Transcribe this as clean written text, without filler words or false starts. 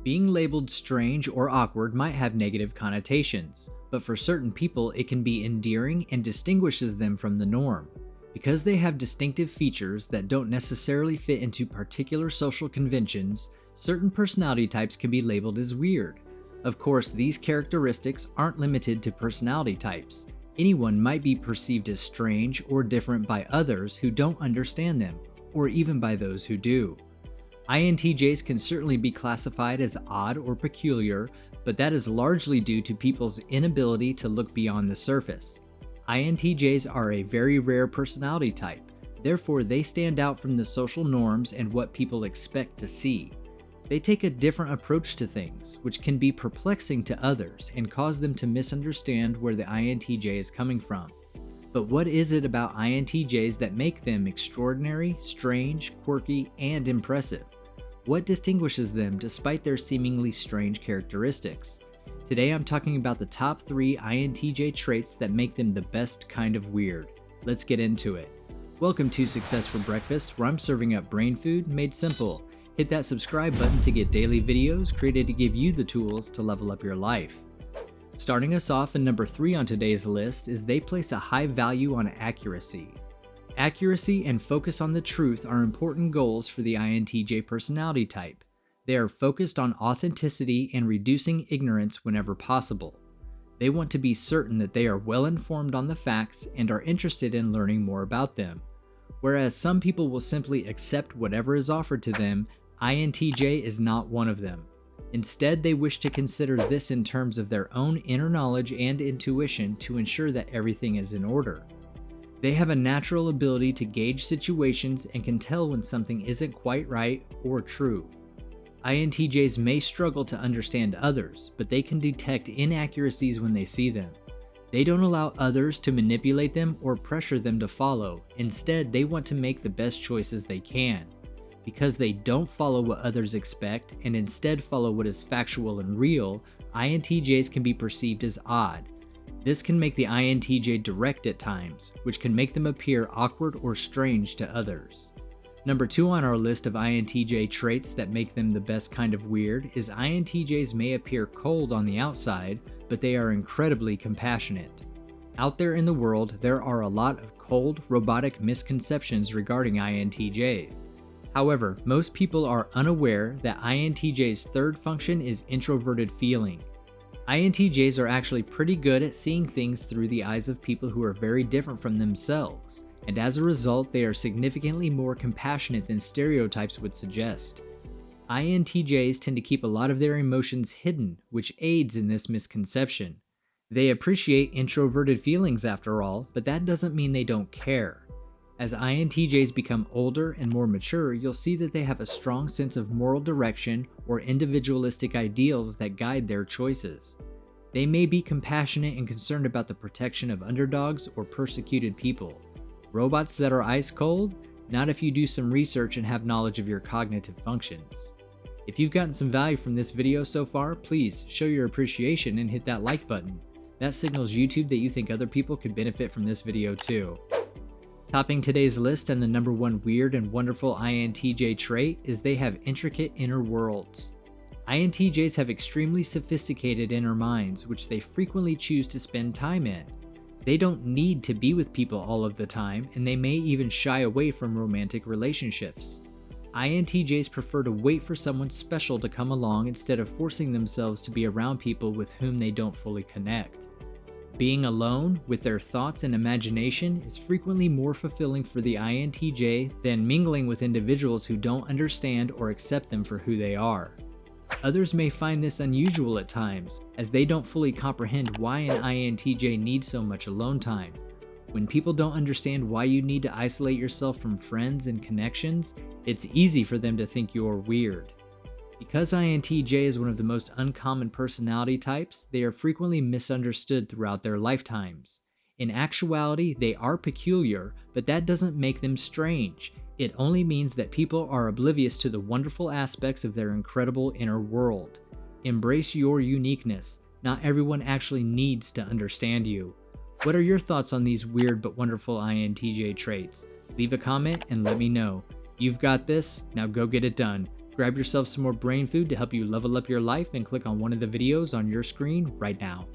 Being labeled strange or awkward might have negative connotations, but for certain people it can be endearing and distinguishes them from the norm. Because they have distinctive features that don't necessarily fit into particular social conventions, certain personality types can be labeled as weird. Of course, these characteristics aren't limited to personality types. Anyone might be perceived as strange or different by others who don't understand them, or even by those who do. INTJs can certainly be classified as odd or peculiar, but that is largely due to people's inability to look beyond the surface. INTJs are a very rare personality type, therefore they stand out from the social norms and what people expect to see. They take a different approach to things, which can be perplexing to others and cause them to misunderstand where the INTJ is coming from. But what is it about INTJs that make them extraordinary, strange, quirky, and impressive? What distinguishes them despite their seemingly strange characteristics? Today I'm talking about the top 3 INTJ traits that make them the best kind of weird. Let's get into it. Welcome to Success for Breakfast, where I'm serving up brain food made simple. Hit that subscribe button to get daily videos created to give you the tools to level up your life. Starting us off in number 3 on today's list is they place a high value on accuracy. Accuracy and focus on the truth are important goals for the INTJ personality type. They are focused on authenticity and reducing ignorance whenever possible. They want to be certain that they are well informed on the facts and are interested in learning more about them. Whereas some people will simply accept whatever is offered to them, INTJ is not one of them. Instead, they wish to consider this in terms of their own inner knowledge and intuition to ensure that everything is in order. They have a natural ability to gauge situations and can tell when something isn't quite right or true. INTJs may struggle to understand others, but they can detect inaccuracies when they see them. They don't allow others to manipulate them or pressure them to follow. Instead, they want to make the best choices they can. Because they don't follow what others expect and instead follow what is factual and real, INTJs can be perceived as odd. This can make the INTJ direct at times, which can make them appear awkward or strange to others. Number 2 on our list of INTJ traits that make them the best kind of weird is INTJs may appear cold on the outside, but they are incredibly compassionate. Out there in the world, there are a lot of cold, robotic misconceptions regarding INTJs. However, most people are unaware that INTJ's third function is introverted feeling. INTJs are actually pretty good at seeing things through the eyes of people who are very different from themselves, and as a result, they are significantly more compassionate than stereotypes would suggest. INTJs tend to keep a lot of their emotions hidden, which aids in this misconception. They appreciate introverted feelings after all, but that doesn't mean they don't care. As INTJs become older and more mature, you'll see that they have a strong sense of moral direction or individualistic ideals that guide their choices. They may be compassionate and concerned about the protection of underdogs or persecuted people. Robots that are ice cold? Not if you do some research and have knowledge of your cognitive functions. If you've gotten some value from this video so far, please show your appreciation and hit that like button. That signals YouTube that you think other people could benefit from this video too. Topping today's list and the number 1 weird and wonderful INTJ trait is they have intricate inner worlds. INTJs have extremely sophisticated inner minds, which they frequently choose to spend time in. They don't need to be with people all of the time, and they may even shy away from romantic relationships. INTJs prefer to wait for someone special to come along instead of forcing themselves to be around people with whom they don't fully connect. Being alone with their thoughts and imagination is frequently more fulfilling for the INTJ than mingling with individuals who don't understand or accept them for who they are. Others may find this unusual at times, as they don't fully comprehend why an INTJ needs so much alone time. When people don't understand why you need to isolate yourself from friends and connections, it's easy for them to think you're weird. Because INTJ is one of the most uncommon personality types, they are frequently misunderstood throughout their lifetimes. In actuality, they are peculiar, but that doesn't make them strange. It only means that people are oblivious to the wonderful aspects of their incredible inner world. Embrace your uniqueness. Not everyone actually needs to understand you. What are your thoughts on these weird but wonderful INTJ traits? Leave a comment and let me know. You've got this, now go get it done. Grab yourself some more brain food to help you level up your life and click on one of the videos on your screen right now.